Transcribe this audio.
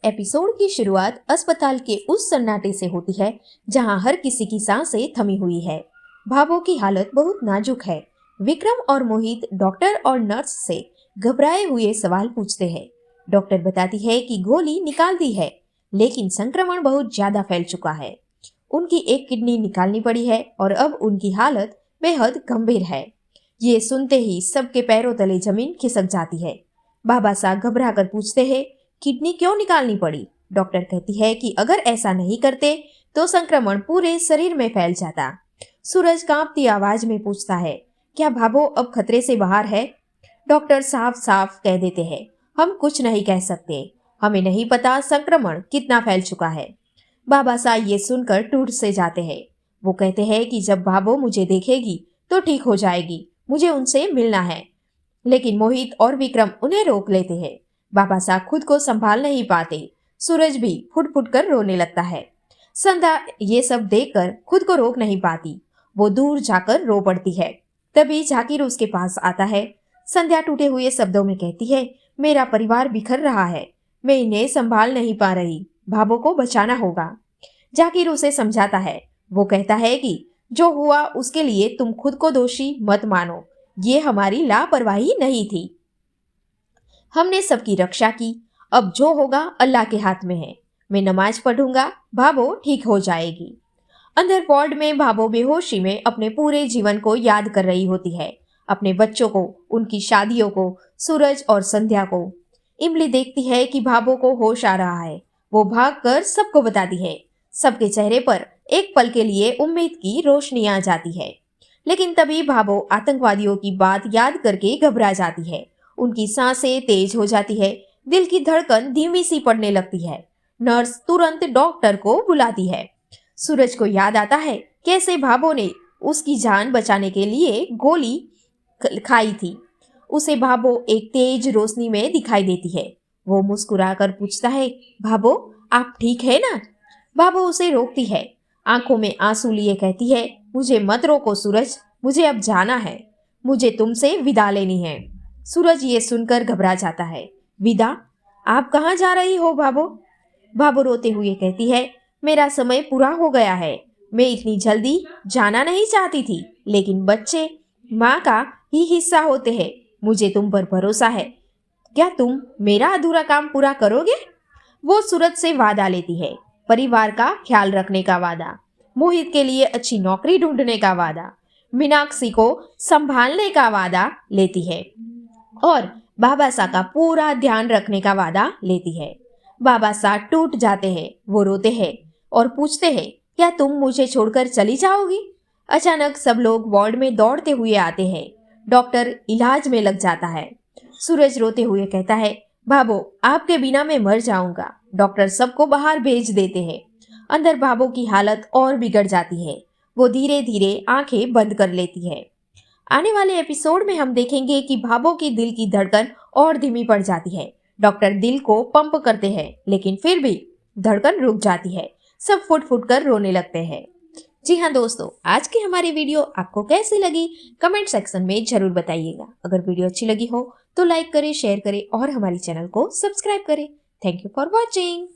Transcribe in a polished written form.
Episode की शुरुआत अस्पताल के उस सन्नाटे से होती है जहां हर किसी की सांसें थमी हुई है। भाभो की हालत बहुत नाजुक है। विक्रम और मोहित डॉक्टर और नर्स से घबराए हुए सवाल पूछते हैं। डॉक्टर बताती है कि गोली निकाल दी है, लेकिन संक्रमण बहुत ज्यादा फैल चुका है। उनकी एक किडनी निकालनी पड़ी है और अब उनकी हालत बेहद गंभीर है। ये सुनते ही सबके पैरों तले जमीन खिसक जाती है। बाबा साहब घबरा कर पूछते हैं, किडनी क्यों निकालनी पड़ी? डॉक्टर कहती है कि अगर ऐसा नहीं करते तो संक्रमण पूरे शरीर में फैल जाता। सूरज कांपती आवाज में पूछता है, क्या भाभो अब खतरे से बाहर है? डॉक्टर साफ साफ कह देते हैं, हम कुछ नहीं कह सकते, हमें नहीं पता संक्रमण कितना फैल चुका है। बाबा साहब ये सुनकर टूट से जाते हैं। वो कहते हैं कि जब भाभो मुझे देखेगी तो ठीक हो जाएगी, मुझे उनसे मिलना है। लेकिन मोहित और विक्रम उन्हें रोक लेते हैं। बाबा साहब खुद को संभाल नहीं पाते। सूरज भी फुट फुट कर रोने लगता है। संध्या ये सब देखकर खुद को रोक नहीं पाती। वो दूर जाकर रो पड़ती है। तभी जाकिर उसके पास आता है। संध्या टूटे हुए शब्दों में कहती है, मेरा परिवार बिखर रहा है, मैं इन्हें संभाल नहीं पा रही, भाभो को बचाना होगा। जाकिर उसे समझाता है। वो कहता है कि जो हुआ उसके लिए तुम खुद को दोषी मत मानो, ये हमारी लापरवाही नहीं थी, हमने सबकी रक्षा की। अब जो होगा अल्लाह के हाथ में है। मैं नमाज पढ़ूंगा, भाभो ठीक हो जाएगी। अंदर वार्ड में भाभो बेहोशी में अपने पूरे जीवन को याद कर रही होती है, अपने बच्चों को, उनकी शादियों को, सूरज और संध्या को। इमली देखती है कि भाभो को होश आ रहा है। वो भागकर सबको बताती है। सबके चेहरे पर एक पल के लिए उम्मीद की रोशनी आ जाती है। लेकिन तभी भाभो आतंकवादियों की बात याद करके घबरा जाती है। उनकी सांसें तेज हो जाती है, दिल की धड़कन धीमी सी पड़ने लगती है। नर्स तुरंत डॉक्टर को बुलाती है। सूरज को याद आता है कैसे भाभो ने उसकी जान बचाने के लिए गोली खाई थी। उसे भाभो एक तेज रोशनी में दिखाई देती है। वो मुस्कुराकर पूछता है, भाभो आप ठीक है ना? भाभो उसे रोकती है, आंखों में आंसू लिए कहती है, मुझे मत रोको सूरज, मुझे अब जाना है, मुझे तुमसे विदा लेनी है। सूरज ये सुनकर घबरा जाता है। विदा? आप कहाँ जा रही हो भाभो? भाभो रोते हुए कहती है, मेरा समय पूरा हो गया है, मैं इतनी जल्दी जाना नहीं चाहती थी, लेकिन बच्चे माँ का ही हिस्सा होते हैं, मुझे तुम पर भरोसा है, क्या तुम मेरा अधूरा काम पूरा करोगे? वो सूरज से वादा लेती है, परिवार का ख्याल रखने का वादा, मोहित के लिए अच्छी नौकरी ढूंढने का वादा, मीनाक्षी को संभालने का वादा लेती है और बाबा साहब का पूरा ध्यान रखने का वादा लेती है। बाबा साहब टूट जाते हैं। वो रोते हैं और पूछते हैं, क्या तुम मुझे छोड़कर चली जाओगी? अचानक सब लोग वार्ड में दौड़ते हुए आते हैं। डॉक्टर इलाज में लग जाता है। सूरज रोते हुए कहता है, भाभो आपके बिना मैं मर जाऊंगा। डॉक्टर सबको बाहर भेज देते हैं। अंदर भाभो की हालत और बिगड़ जाती है। वो धीरे धीरे आंखें बंद कर लेती है। आने वाले एपिसोड में हम देखेंगे कि भाभो की दिल की धड़कन और धीमी पड़ जाती है। डॉक्टर दिल को पंप करते हैं, लेकिन फिर भी धड़कन रुक जाती है। सब फुट फुट कर रोने लगते हैं। जी हाँ दोस्तों, आज की हमारी वीडियो आपको कैसी लगी कमेंट सेक्शन में जरूर बताइएगा। अगर वीडियो अच्छी लगी हो तो लाइक करें, शेयर करें और हमारे चैनल को सब्सक्राइब करें। Thank you for watching.